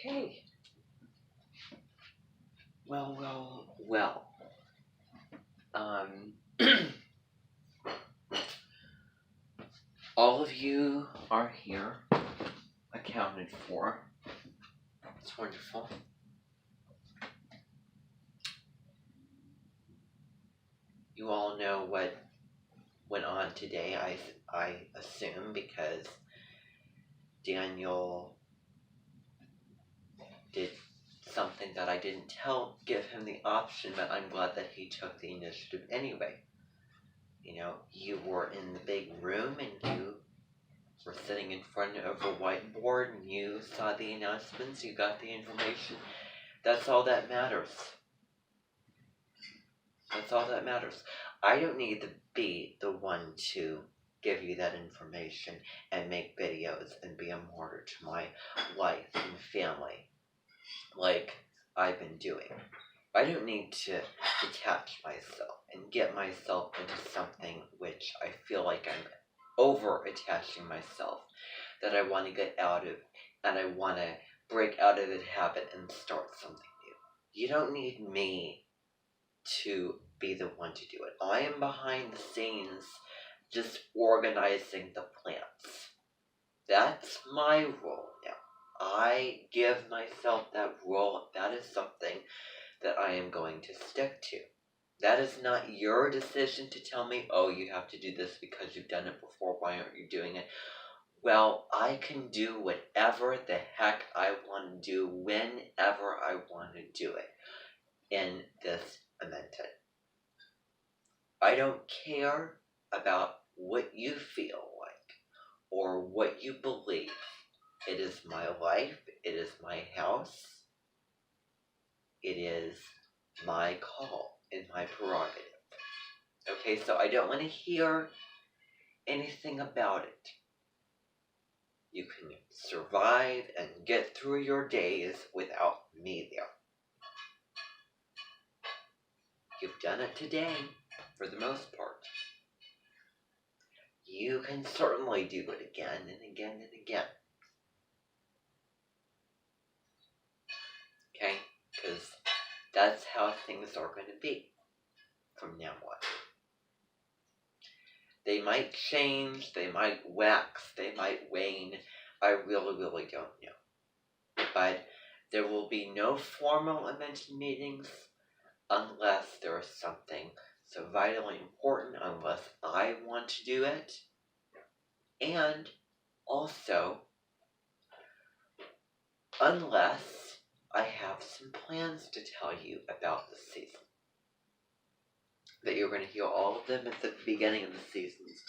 Okay. Well. All of you are here, accounted for. It's wonderful. You all know what went on today, I assume, because Daniel did something that I didn't give him the option, but I'm glad that he took the initiative anyway. You know, you were in the big room and you were sitting in front of a whiteboard and you saw the announcements, you got the information. That's all that matters. That's all that matters. I don't need to be the one to give you that information and make videos and be a martyr to my life and family like I've been doing. I don't need to detach myself and get myself into something which I feel like I'm over-attaching myself, that I want to get out of, and I want to break out of that habit and start something new. You don't need me to be the one to do it. I am behind the scenes just organizing the plans. That's my role now. I give myself that role. That is something that I am going to stick to. That is not your decision to tell me, oh, you have to do this because you've done it before, why aren't you doing it? Well, I can do whatever the heck I want to do whenever I want to do it in this Amentet. I don't care about what you feel like or what you believe. It is my life. It is my house. It is my call and my prerogative. Okay, so I don't want to hear anything about it. You can survive and get through your days without me there. You've done it today, for the most part. You can certainly do it again and again and again. Okay? Because that's how things are going to be from now on. They might change, they might wax, they might wane. I really, really don't know. But there will be no formal Amentet meetings unless there is something so vitally important, unless I want to do it. And also, unless I have some plans to tell you about the season. That you're going to hear all of them at the beginning of the seasons.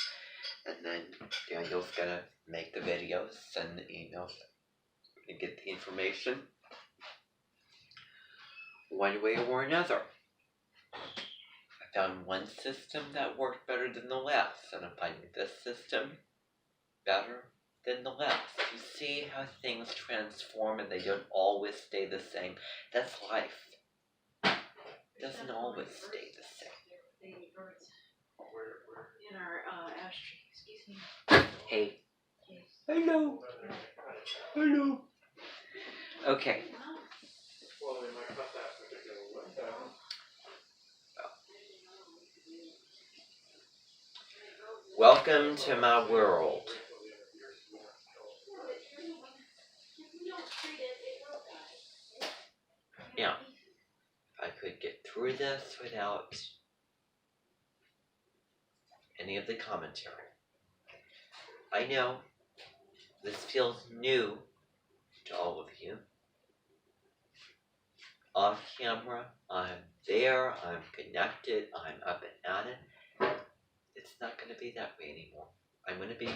And then Daniel's going to make the videos, send the emails, and get the information one way or another. I found one system that worked better than the last, and I'm finding this system better than the last. You see how things transform and they don't always stay the same. That's life. It doesn't always stay the same. In our ash tree, excuse me. Hey. Hello. Hello. Okay. Welcome to my world. Now, if I could get through this without any of the commentary. I know this feels new to all of you. Off camera, I'm there, I'm connected, I'm up and at it. It's not going to be that way anymore. I'm going to be,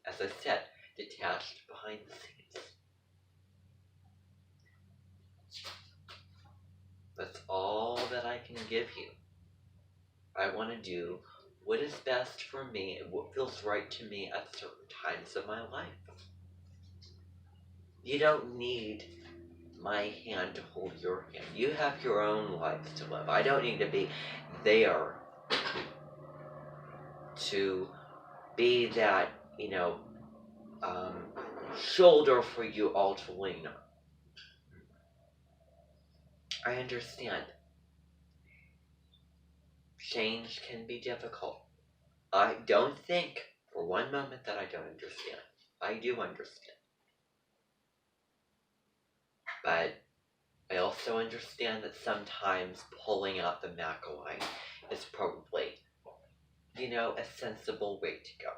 as I said, detached behind the scenes. That's all that I can give you. I want to do what is best for me and what feels right to me at certain times of my life. You don't need my hand to hold your hand. You have your own life to live. I don't need to be there to be that, shoulder for you all to lean on. I understand. Change can be difficult. I don't think for one moment that I don't understand. I do understand. But I also understand that sometimes pulling out the Macaline is probably, a sensible way to go.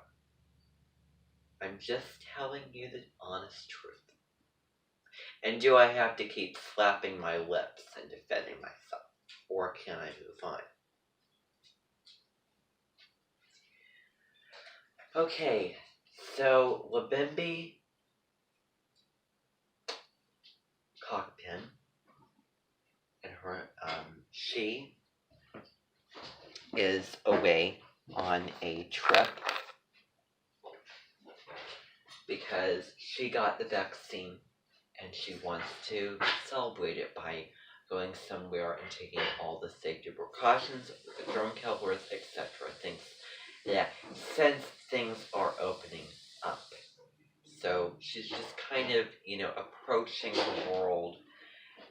I'm just telling you the honest truth. And do I have to keep slapping my lips and defending myself? Or can I move on? Okay, so Labimbi Cockpin and her, she is away on a trip because she got the vaccine and she wants to celebrate it by going somewhere and taking all the safety precautions with the drone killers, etc. Things that since things are opening up. So she's just kind of, approaching the world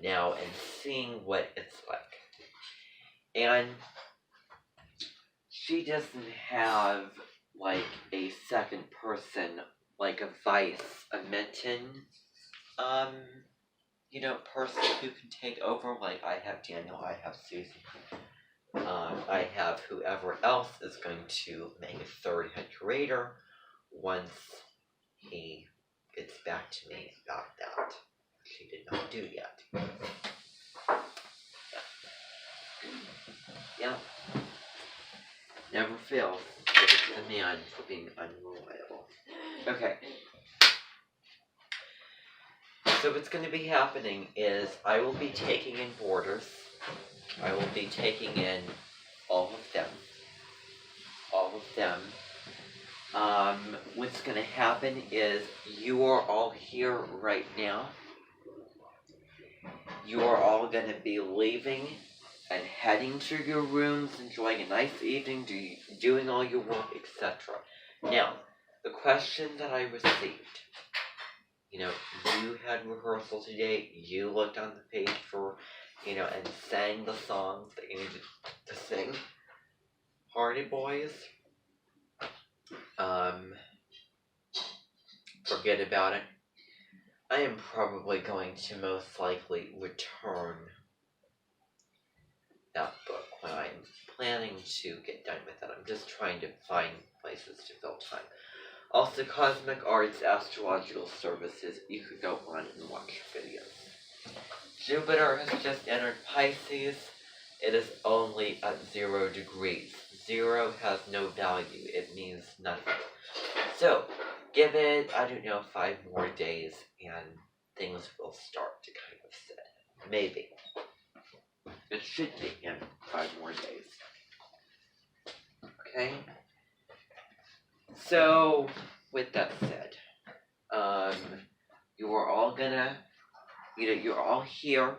now and seeing what it's like. And she doesn't have like a second person, like a Vice, a Menton, person who can take over. Like I have Daniel, I have Susie, I have whoever else is going to make a third head curator once he gets back to me about that. She did not do yet. Yeah. Never fails to get the man for being unreliable. Okay. So what's going to be happening is I will be taking in boarders. I will be taking in all of them. All of them. What's going to happen is you are all here right now. You are all going to be leaving and heading to your rooms, enjoying a nice evening, doing all your work, etc. Now, the question that I received, you had rehearsal today, you looked on the page for, and sang the songs that you needed to sing. Hardy Boys, forget about it. I am probably going to most likely return that book when I'm planning to get done with it. I'm just trying to find places to fill time. Also, Cosmic Arts Astrological Services, you could go on and watch videos. Jupiter has just entered Pisces. It is only at 0 degrees. 0 has no value. It means nothing. So, give it, 5 more days and things will start to kind of set. Maybe. It should be in 5 more days. Okay? So, with that said, you are all gonna, you're all here,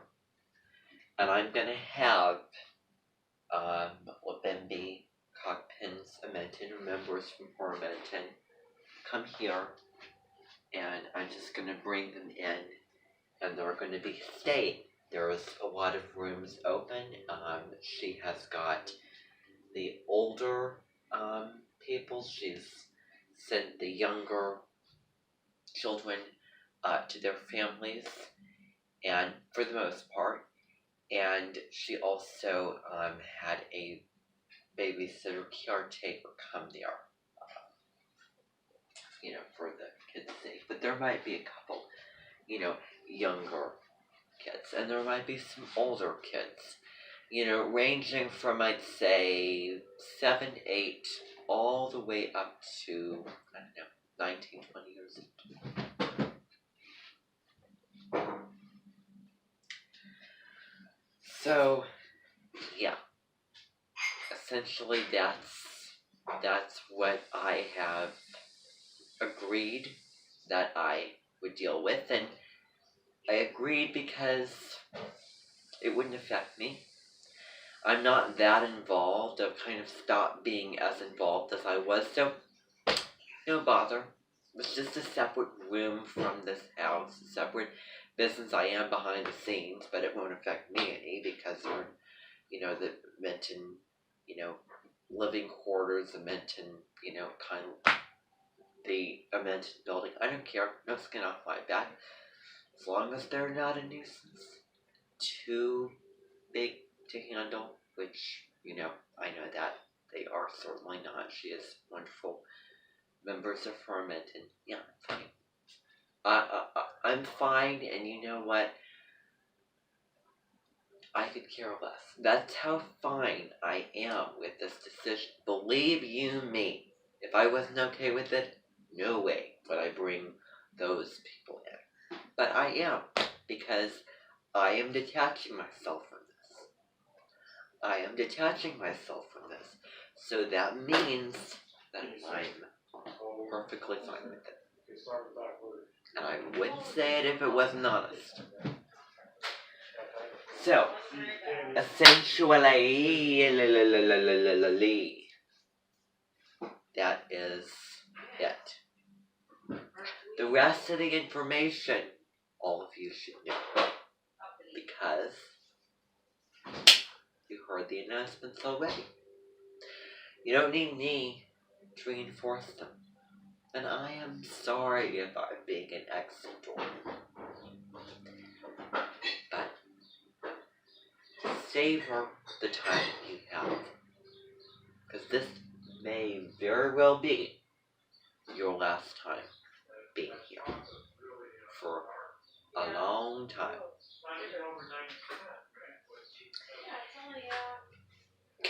and I'm gonna have, Labimbi, Cockpins, Amenton, members from Amenton, come here, and I'm just gonna bring them in, and they're gonna be staying. There's a lot of rooms open. She has got the older, people. She's sent the younger children to their families, and for the most part, and she also had a babysitter caretaker come there, for the kids' sake. But there might be a couple, younger kids, and there might be some older kids, ranging from, I'd say, 7, 8, all the way up to, 19, 20 years old. So, yeah. Essentially, that's what I have agreed that I would deal with, and I agreed because it wouldn't affect me. I'm not that involved. I've kind of stopped being as involved as I was, so no bother. It's just a separate room from this house, a separate business I am behind the scenes, but it won't affect me any because they're, the Minton, living quarters, the Minton, kind of the Minton building. I don't care. No skin off my back. As long as they're not a nuisance too big to handle, which, I know that they are certainly not. She is wonderful members of her Minton. Yeah, fine. I'm fine, and you know what? I could care less. That's how fine I am with this decision. Believe you me, if I wasn't okay with it, no way would I bring those people in. But I am, because I am detaching myself from this. I am detaching myself from this. So that means that I'm perfectly fine with it. And I wouldn't say it if it wasn't honest. So, essentially, that is it. The rest of the information, all of you should know. Because you heard the announcements already. You don't need me to reinforce them. And I am sorry if I'm being an excentric. But savor the time you have. Because this may very well be your last time being here. For a long time.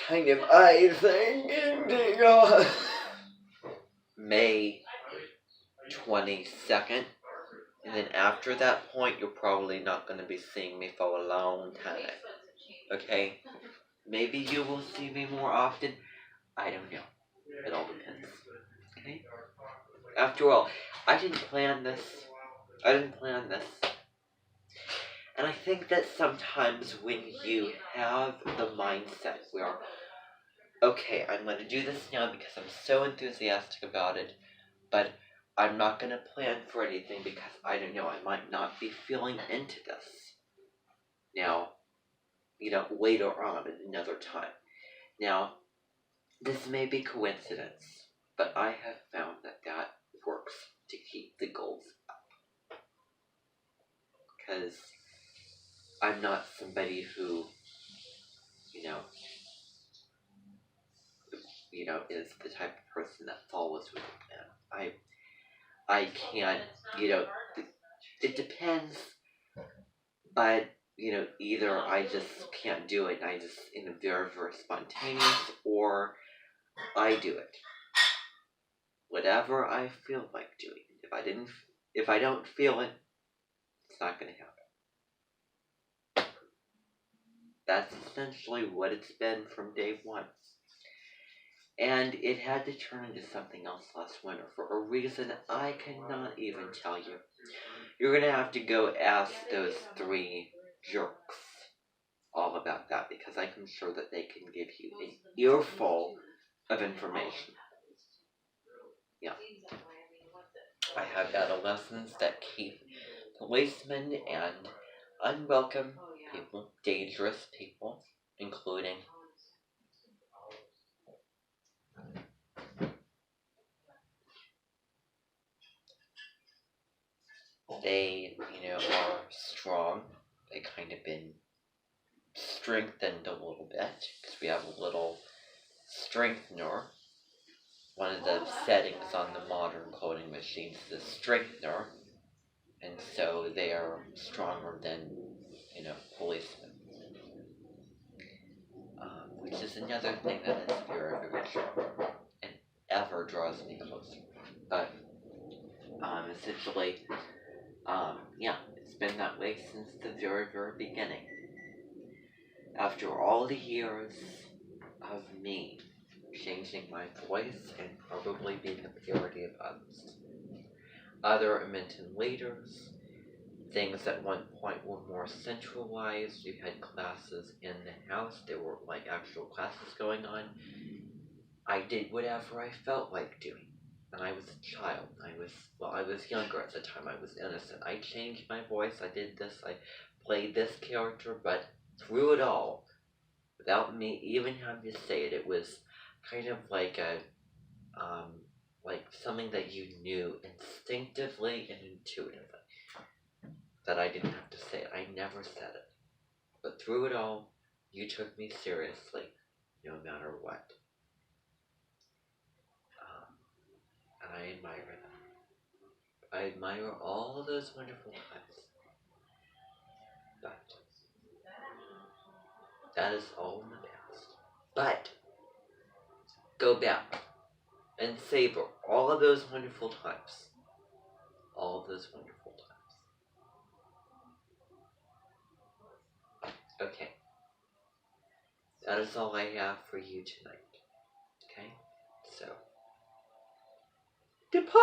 Kind of, I think, May 22nd. And then after that point, you're probably not going to be seeing me for a long time. Okay? Maybe you will see me more often. I don't know. It all depends. Okay? After all, I didn't plan this. And I think that sometimes when you have the mindset where, okay, I'm going to do this now because I'm so enthusiastic about it, but I'm not going to plan for anything because I don't know, I might not be feeling into this. Now, later on at another time. Now, this may be coincidence, but I have found that works to keep the goals up. Because I'm not somebody who, is the type of person that follows with a plan. I can't, it depends, but, either I just can't do it and I just, very, very spontaneous, or I do it. Whatever I feel like doing. If I don't feel it, it's not going to happen. That's essentially what it's been from day one. And it had to turn into something else last winter for a reason I cannot even tell you. You're going to have to go ask those 3 jerks all about that, because I'm sure that they can give you an earful of information. Yeah. I have adolescents that keep policemen and unwelcome people, dangerous people, including they, are strong. They kind of been strengthened a little bit, because we have a little strengthener. One of the settings on the modern clothing machines is a strengthener, and so they are stronger than, policemen. Which is another thing that is very, very true, and ever draws me closer. But, essentially, it's been that way since the very, very beginning. After all the years of me changing my voice and probably being a parody of other Minton leaders, things at one point were more centralized. You had classes in the house. There were actual classes going on. I did whatever I felt like doing. and I was a child. I was younger at the time. I was innocent. I changed my voice. I did this. I played this character, but through it all, without me even having to say it, it was kind of like something that you knew instinctively and intuitively. That I didn't have to say it. I never said it. But through it all, you took me seriously, no matter what. And I admire that. I admire all those wonderful times. But that is all in the past. But go back and savor all of those wonderful times. All of those wonderful times. Okay. That is all I have for you tonight. Okay? So, depart,